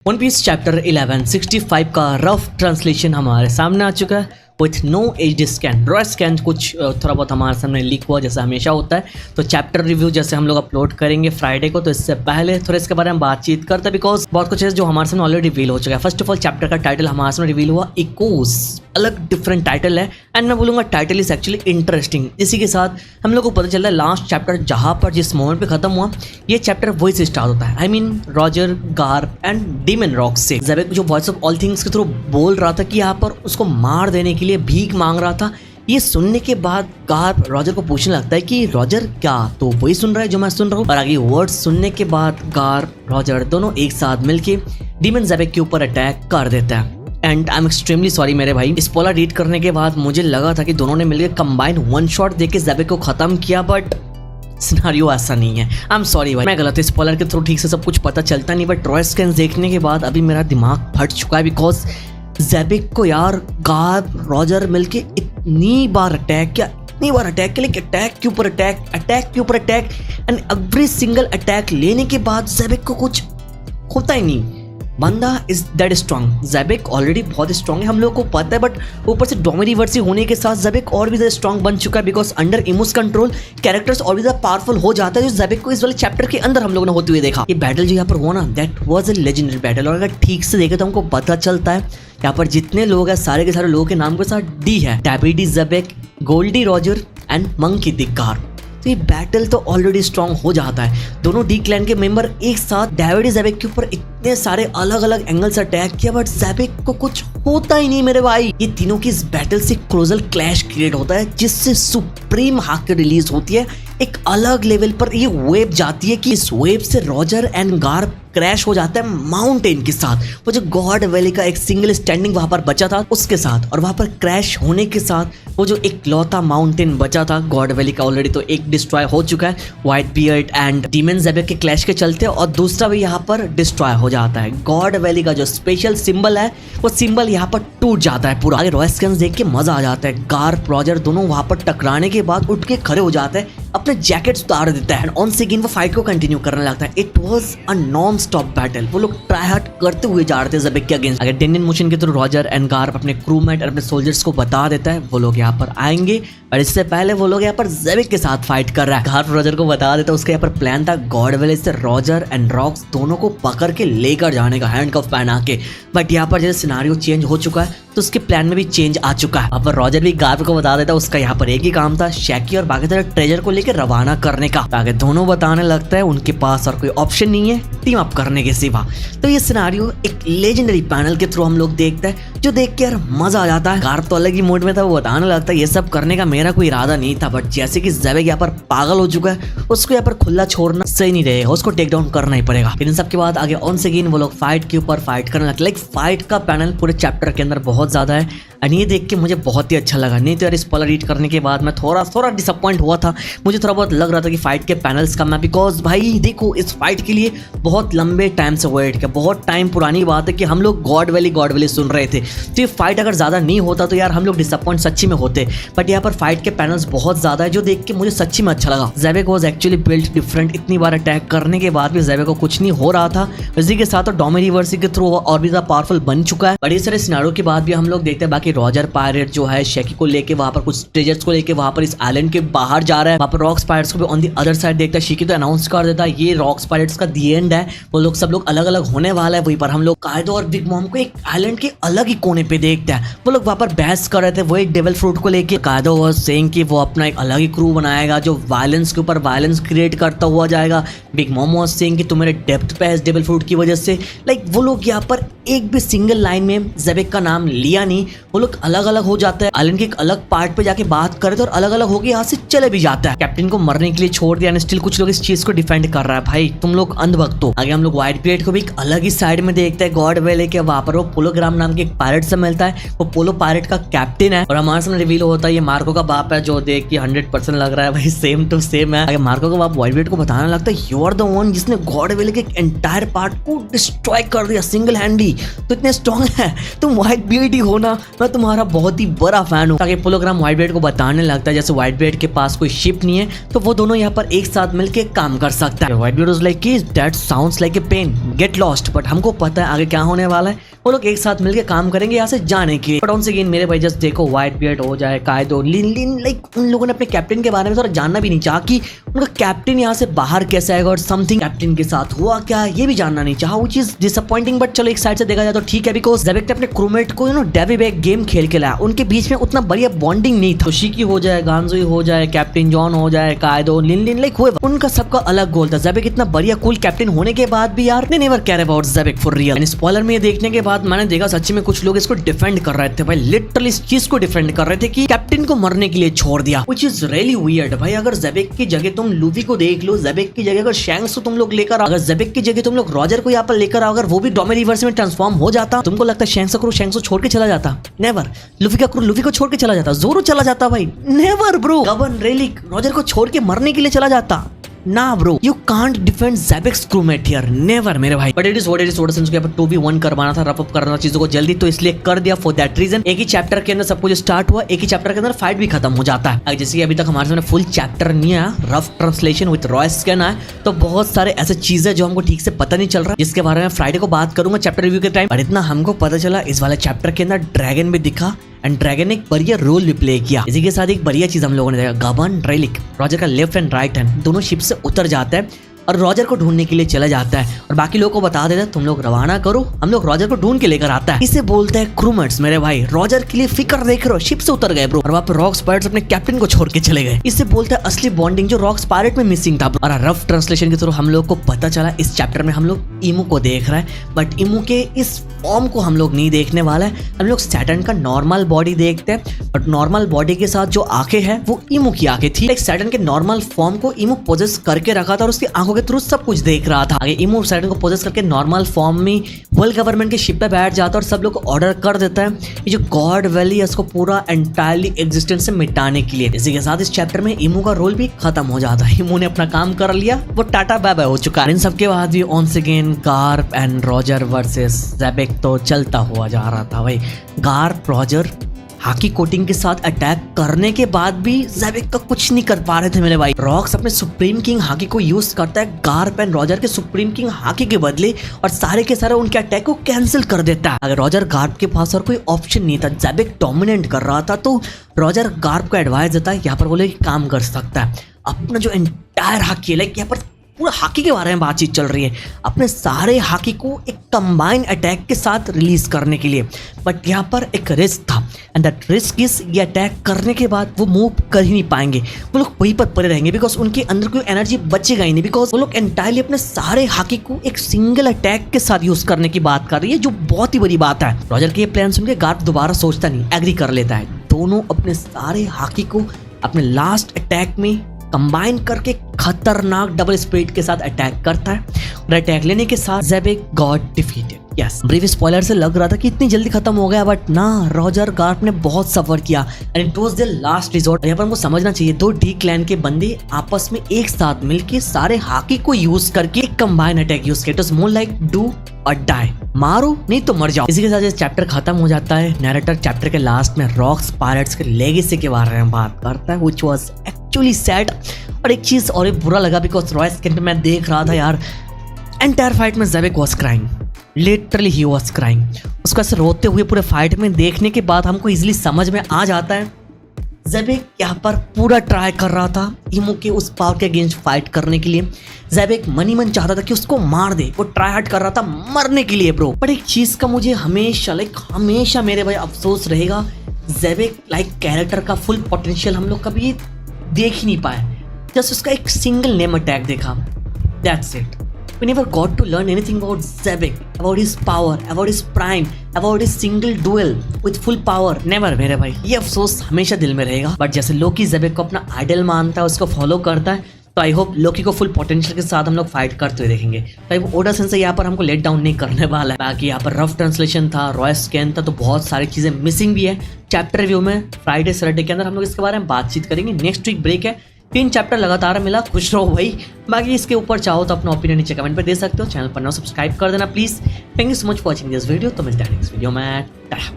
One piece chapter 1165 का rough translation हमारे सामने आ चुका है with no H scan. Draw scan कुछ थोड़ा बहुत हमारे सामने लीक हुआ जैसा हमेशा होता है। तो चैप्टर रिव्यू जैसे हम लोग अपलोड करेंगे फ्राइडे को, तो इससे पहले थोड़ा इसके बारे में बातचीत करते हैं बिकॉज बहुत कुछ है जो हमारे सामने ऑलरेडी रिवील हो चुका है। फर्स्ट ऑफ ऑल चैप्टर का टाइटल हमारे सामने रिवील हुआ इकोस, अलग डिफरेंट टाइटल है एंड मैं बोलूँगा टाइटल इज एक्चुअली इंटरेस्टिंग। इसी के साथ हम लोग को पता चल रहा है लास्ट चैप्टर जहाँ पर जिस मोमेंट पे खत्म हुआ ये चैप्टर वही से स्टार्ट होता है। I mean Roger, Garp and demon rocks से ज़ेबेक जो वॉइस ऑफ ऑल थिंग्स के थ्रू बोल रहा था कि यहाँ पर उसको मार देने के लिए भीख मांग रहा था। ये सुनने के बाद गार्प रॉजर को पूछने लगता है कि रॉजर क्या तो वही सुन रहा है जो मैं सुन रहा हूँ। और आगे वर्ड्स सुनने के बाद गार्प रॉजर दोनों एक साथ मिलके डीमन ज़ेबेक के ऊपर अटैक कर देता है। And I am extremely sorry मेरे भाई, स्पॉइलर रीड करने के बाद मुझे लगा था कि दोनों ने मिलकर कंबाइन वन शॉट देके ज़ेबेक को खत्म किया, बट सिनारियो ऐसा नहीं है। आई एम सॉरी भाई, मैं गलत है। स्पॉइलर के थ्रू ठीक से सब कुछ पता चलता नहीं, बट ड्रॉ स्कैन देखने के बाद अभी मेरा दिमाग फट चुका है बिकॉज ज़ेबेक को यार गार्प रॉजर मिलके इतनी बार अटैक किया, लेकिन अटैक के ऊपर attack and every single attack लेने के बाद ज़ेबेक को कुछ होता ही नहीं। बंदा इज दैट स्ट्रांग। ज़ेबेक ऑलरेडी बहुत स्ट्रांग है, हम लोगों को पता है, बट ऊपर से डोमिनिवर्सी होने के साथ ज़ेबेक और भी ज़्यादा स्ट्रांग बन चुका है because under Amos control characters और भी ज़्यादा पावरफुल हो जाता है, जो ज़ेबेक को इस वाले चैप्टर के अंदर हम लोगों ने होते हुए देखा। ये बैटल जो यहाँ पर हुआ ना, that was a legendary battle. और अगर ठीक से देखे तो हमको पता चलता है यहाँ पर जितने लोग हैं सारे के सारे लोगों के नाम के साथ डी है। टैबिडी Xebec, Gol D Roger and Monkey D Garp. तो ये बैटल तो ऑलरेडी स्ट्रांग हो जाता है। दोनों डी क्लैन के मेंबर एक साथ टैबिडी ज़ेबेक के ऊपर इतने सारे अलग अलग एंगल से अटैक किया, बट ज़ेबेक को कुछ होता ही नहीं मेरे भाई। ये तीनों की इस बैटल से क्लोजल क्लैश क्रिएट होता है जिससे सुप्रीम हाके रिलीज होती है। एक अलग लेवल पर ये वेव जाती है कि इस वेव से रॉजर एंड गार्प क्रैश हो जाता है माउंटेन के साथ। वो जो गॉड वैली का एक सिंगल स्टैंडिंग वहां पर बचा था उसके साथ, और वहां पर क्रैश होने के साथ वो जो एक लौता माउंटेन बचा था गॉड वैली का, ऑलरेडी तो एक डिस्ट्रॉय हो चुका है व्हाइट बियर्ड एंड डीमन ज़ेबेक के क्लैश के चलते, और दूसरा भी यहाँ पर डिस्ट्रॉय हो जाता है। गॉड वैली का जो स्पेशल सिंबल है वो सिंबल यहाँ पर टूट जाता है पूरा। आगे रॉ स्कैन्स देख के मजा आ जाता है। गार्प रॉजर दोनों वहां पर टकराने के बाद उठ के खड़े हो जाते हैं, अपने जैकेट्स उतार देता है एंड ऑन सेकेंड वो फाइट को कंटिन्यू करने लगता है। It was a non stop battle. वो लोग ट्राई हार्ड करते हुए जा रहे थे ज़ेबेक के अगेंस्ट। अगर डेनियन मोशन के थ्रू रॉजर एंड गार्प अपने क्रूमेट और अपने सोल्जर्स को बता देता है वो लोग यहाँ पर आएंगे, और इससे पहले वो लोग यहाँ पर ज़ेबेक के साथ फाइट कर रहा है। गार्प रॉजर को बता देता है उसका यहाँ पर प्लान था गॉड वैली से रॉजर एंड रॉक्स दोनों को पकड़ के लेकर जाने का हैंडकफ पहना के, बट यहाँ पर जैसे सिनारियो चेंज हो चुका है तो उसके प्लान में भी चेंज आ चुका है। अब रॉजर भी गार्प को बता देता है उसका यहाँ पर एक ही काम था, शैकी और बाकी तरह ट्रेजर को लेकर रवाना करने का। आगे दोनों बताने लगता है उनके पास और कोई ऑप्शन नहीं है टीम अप करने के सिवा। तो ये सिनारियो एक लेजेंडरी पैनल के थ्रू हम लोग देखते हैं जो देख के यार मजा आ जाता है। गार्प तो अलग ही मूड में था, वो बताने लगता है ये सब करने का मेरा कोई इरादा नहीं था, बट जैसे कि ज़ेबेक यहाँ पर पागल हो चुका है उसको यहाँ पर खुला छोड़ना सही नहीं रहेगा, उसको टेक डाउन करना ही पड़ेगा। इन सब के बाद आगे ऑन सेकेंड वो लोग फाइट के ऊपर फाइट करने लगते। लाइक फाइट का पैनल पूरे चैप्टर के अंदर बहुत ज्यादा है एंड ये देख के मुझे बहुत ही अच्छा लगा। नहीं तो यार स्पॉइलर रीड करने के बाद मैं थोड़ा डिसअपॉइंट हुआ था। मुझे थोड़ा बहुत लग रहा था कि फाइट के पैनल्स कम है बिकॉज भाई देखो इस फाइट के लिए बहुत लंबे टाइम से वेट किया। बहुत टाइम पुरानी बात है कि हम लोग गॉड वैली सुन रहे थे, तो ये फाइट अगर ज़्यादा नहीं होता तो यार हम लोग डिसअपॉइंट सच्ची में होते। बट यहाँ पर फाइट के पैनल्स बहुत ज़्यादा है जो देख के मुझे सच्ची में अच्छा लगा। ज़ेबेक वाज एक्चुअली बिल्ट डिफरेंट। इतनी बार अटैक करने के बाद भी ज़ेबेक को कुछ नहीं हो रहा था। इसी के साथ डोमिनिवर्सी के थ्रू और भी ज़्यादा पावरफुल बन चुका है। बड़े सारे सिनारियों के बाद भी हम लोग देखते हैं बाकी रॉजर पायरेट जो है शैकी को लेके वहां पर कुछ ट्रेजर्स को लेके वहां पर इस आइलैंड के बाहर जा रहा है। वहां पर रॉक्स पायरेट्स को भी ऑन दी अदर साइड देखता है। शैकी तो अनाउंस कर देता है ये रॉक्स पायरेट्स का दी एंड है, वो लोग सब लोग अलग अलग होने वाला है। वहीं पर हम लोग कायदो और बिग मॉम को एक आइलैंड के अलग ही कोने पे देखते हैं। वो लोग वहां पर बहस कर रहे थे वही डेविल फ्रूट को लेके। कायदो वाज सेइंग कि वो अपना एक अलग ही क्रू बनाएगा जो वायलेंस के ऊपर वायलेंस क्रिएट करता हुआ जाएगा। बिग मॉम वाज सेइंग कि तुम्हारे डेप्थ पे है डेविल फ्रूट की वजह से। लाइक वो लोग यहाँ पर एक भी सिंगल लाइन में ज़ेबेक का नाम लिया नहीं। वो लोग अलग अलग हो जाते हैं, आइलैंड के एक अलग पार्ट पे जाके बात करे तो और अलग अलग होके यहाँ से चले भी जाता है। कैप्टन को मरने के लिए छोड़ दिया, स्टिल कुछ लोग इस चीज को डिफेंड कर रहा है। भाई तुम लोग अंधभक्त हो। आगे हम लोग व्हाइट बियर्ड को भी एक अलग ही साइड में देखते हैं गॉड वैली के। वहां पर वो पोलोग्राम नाम के एक पायरेट से मिलता है, वो पोलो पायरेट का कैप्टन है और हमारे सामने रिवील होता है ये मार्को का बाप है, जो देख के 100% लग रहा है भाई सेम टू सेम है। आगे मार्को का बाप व्हाइट बियर्ड को बताने लगता है यू आर द वन जिसने गॉड वैली के एंटायर पार्ट को डिस्ट्रॉय कर दिया सिंगल हैंडी। तो इतने स्ट्रॉन्ग है तुम व्हाइट बियर्ड ही हो ना, मैं तुम्हारा बहुत ही बड़ा फैन हूँ। ताकि पोलोग्राम व्हाइट बेड को बताने लगता है जैसे व्हाइट बेड के पास कोई शिप नहीं है तो वो दोनों यहाँ पर एक साथ मिलके काम कर सकता है। White bed was like that sounds like a pain, get lost. But हमको पता है आगे क्या होने वाला है, वो लोग एक साथ मिलके काम करेंगे यहाँ से जाने के। बट ऑन अगेन मेरे भाई जस्ट देखो व्हाइट बियर्ड हो जाए कायदो लिन लाइक उन लोगों ने अपने कैप्टन के बारे में थोड़ा जानना भी नहीं चाहा कि उनका कैप्टन यहाँ से बाहर कैसे आएगा और समथिंग कैप्टन के साथ हुआ क्या ये भी जानना नहीं चाहा, which is disappointing। बट चलो एक साइड से देखा जाए तो ठीक है, बिकॉज ज़ेबेक ने अपने क्रूमेट को डेवी बैक गेम खेल के लाया, उनके बीच में उतना बढ़िया बॉन्डिंग नहीं था। शिकी हो जाए, गांजुई हो जाए, कैप्टन जॉन हो जाए, कायदो लिन लाइक हुए, उनका सबका अलग गोल था। ज़ेबेक इतना बढ़िया कूल कैप्टन होने के बाद भी यार never care about Xebec for real. Spoiler में ये देखने के बाद मैंने देखा सच्ची में कुछ लोग इसको डिफेंड कर रहे थे भाई, लिटरली इस चीज को डिफेंड कर रहे थे कि कैप्टन को मरने के लिए छोड़ दिया, which is really weird। भाई अगर ज़ेबेक की जगह तुम लूफी को देख लो, ज़ेबेक की जगह अगर शैंक्स को तुम लोग लेकर, अगर ज़ेबेक की जगह तुम लोग रॉजर को यहाँ पर लेकर आओ, अगर वो भी डोमिनिवर्स में ट्रांसफॉर्म हो जाता, तुमको लगता है शैंक्स को छोड़ के चला जाता? नेवर। लूफी का क्रू लूफी को छोड़ के चला जाता? जोरो चला जाता भाई? Never bro. Gaban Rayleigh Roger को छोड़ के मरने के लिए चला जाता? ना bro, you can't defend Xebec's crewmate here, never मेरे भाई। But it is what it is. थोड़ा सा यहाँ पर 2v1 करवाना था, रप अप करना चीजों को जल्दी, तो इसलिए कर दिया फॉर दैट रीजन। एक ही चैप्टर के अंदर सब कुछ स्टार्ट हुआ, एक ही चैप्टर के अंदर फाइट भी खत्म हो जाता है। जैसे कि अभी तक हमारे सामने फुल चैप्टर नहीं आया, rough translation with Roy scan आया, तो बहुत सारे ऐसे चीजें जो हमको ठीक से पता नहीं चल रहा, जिसके बारे में फ्राइडे को बात करूंगा चैप्टर रिव्यू के टाइम। और इतना हमको पता चला इस वाले चैप्टर के अंदर ड्रैगन भी दिखा एंड ड्रैगन ने एक बढ़िया रोल भी प्ले किया। इसी के साथ एक बढ़िया चीज हम लोगों ने देखा, गबन रेलिक रॉजर का लेफ्ट एंड राइट हैंड दोनों शिप से उतर जाता है और रॉजर को ढूंढने के लिए चला जाता है और बाकी लोगों को बता देता है तुम लोग रवाना करो, हम लोग रॉजर को ढूंढ के लेकर आता है। इसे बोलते हैं क्रूमेट्स मेरे भाई, रॉजर के लिए फिक्र देख रहे हो, शिप से उतर गए ब्रो, और वहाँ पे रॉक्स पायरेट्स अपने कैप्टन को छोड़ के चले गए। इसे बोलते हैं असली बॉन्डिंग जो रॉक्स पायरेट में मिसिंग था। और रफ ट्रांसलेशन के थ्रू हम लोग को पता चला इस चैप्टर में हम लोग इमू को देख रहे हैं, बट इमू के इस फॉर्म को हम लोग नहीं देखने वाला है, हम लोग सैटर्न का नॉर्मल बॉडी देखते हैं। बट नॉर्मल बॉडी के साथ जो आंखें हैं वो इमू की आंखें थी। सैटर्न के नॉर्मल फॉर्म को इमू पोजेस करके रखा था और उसकी आंखों के थ्रू सब कुछ देख रहा था। आगे इमू सैटर्न को पोजेस करके नॉर्मल फॉर्म में वर्ल्ड गवर्नमेंट के शिप पे बैठ जाता है और सब लोग को ऑर्डर कर देता है ये जो गॉड वैली है इसको पूरा एंटायरली एग्जिस्टेंस से मिटाने के लिए। इसी के साथ इस चैप्टर में इमू का रोल भी खत्म हो जाता है, इमू ने अपना काम कर लिया, वो टाटा बाय बाय हो चुका है। इन सबके बाद भी once again Garp and Roger versus Xebec तो चलता हुआ जा रहा था भाई। गार्प रॉजर हाकी कोटिंग के साथ अटैक करने के बाद भी ज़ेबेक का कुछ नहीं कर पा रहे थे मेरे भाई। रॉक्स अपने सुप्रीम किंग हाकी को यूज करता है गार्प एंड रॉजर के सुप्रीम किंग हाकी के बदले और सारे के सारे उनके अटैक को कैंसिल कर देता है। अगर रॉजर गार्प के पास और कोई ऑप्शन नहीं था, ज़ेबेक डोमिनेट कर रहा था, तो रॉजर गार्प को एडवाइस देता है यहाँ पर बोले काम कर सकता है। अपना जो एंटायर हाकी है, लाइक यहाँ पर पूरा हाकी के बारे में बातचीत चल रही है, अपने सारे हाकी को एक कंबाइन अटैक के साथ रिलीज करने के लिए। बट यहाँ पर एक रिस्क था एंड दैट रिस्क इज ये अटैक करने के बाद वो मूव कर ही नहीं पाएंगे, वो लोग वहीं पर पड़े रहेंगे बिकॉज उनके अंदर कोई एनर्जी बचेगा ही नहीं, बिकॉज वो लोग एंटायरली अपने सारे हाकी को एक सिंगल अटैक के साथ यूज करने की बात कर रही है, जो बहुत ही बड़ी बात है। रॉजर के ये प्लान सुन के गार्प दोबारा सोचता नहीं, एग्री कर लेता है। दोनों अपने सारे हाकी को अपने लास्ट अटैक में कंबाइन करके खतरनाक डबल स्पीड के साथ अटैक करता है और अटैक लेने के साथ Xebec got defeated. Yes, brief spoiler से लग रहा था कि इतनी जल्दी खत्म हो गया, बट ना, रॉजर गार्प ने बहुत सफर किया and it was the last resort. यहाँ पर हमको समझना चाहिए दो डी क्लैन के बंदे आपस में एक साथ मिलके सारे हाकी को यूज करके एक कंबाइन अटैक यूज किया। It was more like do और डाई, मारो नहीं तो मर जाओ। इसी के साथ ये चैप्टर खत्म हो जाता है। नैरेटर चैप्टर के लास्ट में रॉक्स पायरेट्स के लेगेसी के बारे में बात करता है, व्हिच वाज एक्चुअली सैड। और एक चीज और बुरा लगा बिकॉज रॉय स्किन पे मैं देख रहा था यार, एंटायर फाइट में Xebec was crying, literally he was crying. उसको ऐसे रोते हुए पूरे फाइट में देखने के बाद हमको इजीली समझ में आ जाता है ज़ेबेक यहाँ पर पूरा ट्राई कर रहा था इमू के उस पावर के अगेंस्ट फाइट करने के लिए। ज़ेबेक मनी मन चाहता था कि उसको मार दे, वो ट्राई हार्ड कर रहा था मरने के लिए ब्रो। बट एक चीज का मुझे हमेशा मेरे भाई अफसोस रहेगा, ज़ेबेक लाइक कैरेक्टर का फुल पोटेंशियल हम लोग कभी देख ही नहीं पाए। जस्ट उसका एक सिंगल नेम अटैक देखा, that's it. We never got to learn anything about ज़ेबेक, about his power, about his prime, about his single duel with full power. Never मेरे भाई, ये अफसोस हमेशा दिल में रहेगा। बट जैसे लोकी ज़ेबेक को अपना आइडल मानता है, उसको फॉलो करता है, तो आई होप लोकी को फुल पोटेंशियल के साथ हम लोग फाइट करते हुए देखेंगे। तो आई ओडा सेंसेई यहाँ पर हमको लेट डाउन नहीं करने वाला है। बाकी यहाँ पर रफ ट्रांसलेशन था, रॉय स्कैन था, तो बहुत सारी चीजें मिसिंग भी है। चैप्टर रिव्यू में फ्राइडे सैटरडे के अंदर हम लोग इसके बारे में बातचीत करेंगे। नेक्स्ट वीक ब्रेक है, 3 चैप्टर लगातार मिला, खुश रहो भाई। बाकी इसके ऊपर चाहो तो अपना ओपिनियन नीचे कमेंट पे दे सकते हो। चैनल पर ना सब्सक्राइब कर देना please. Thank you so much for watching this video. तो मिलते हैं नेक्स्ट वीडियो में।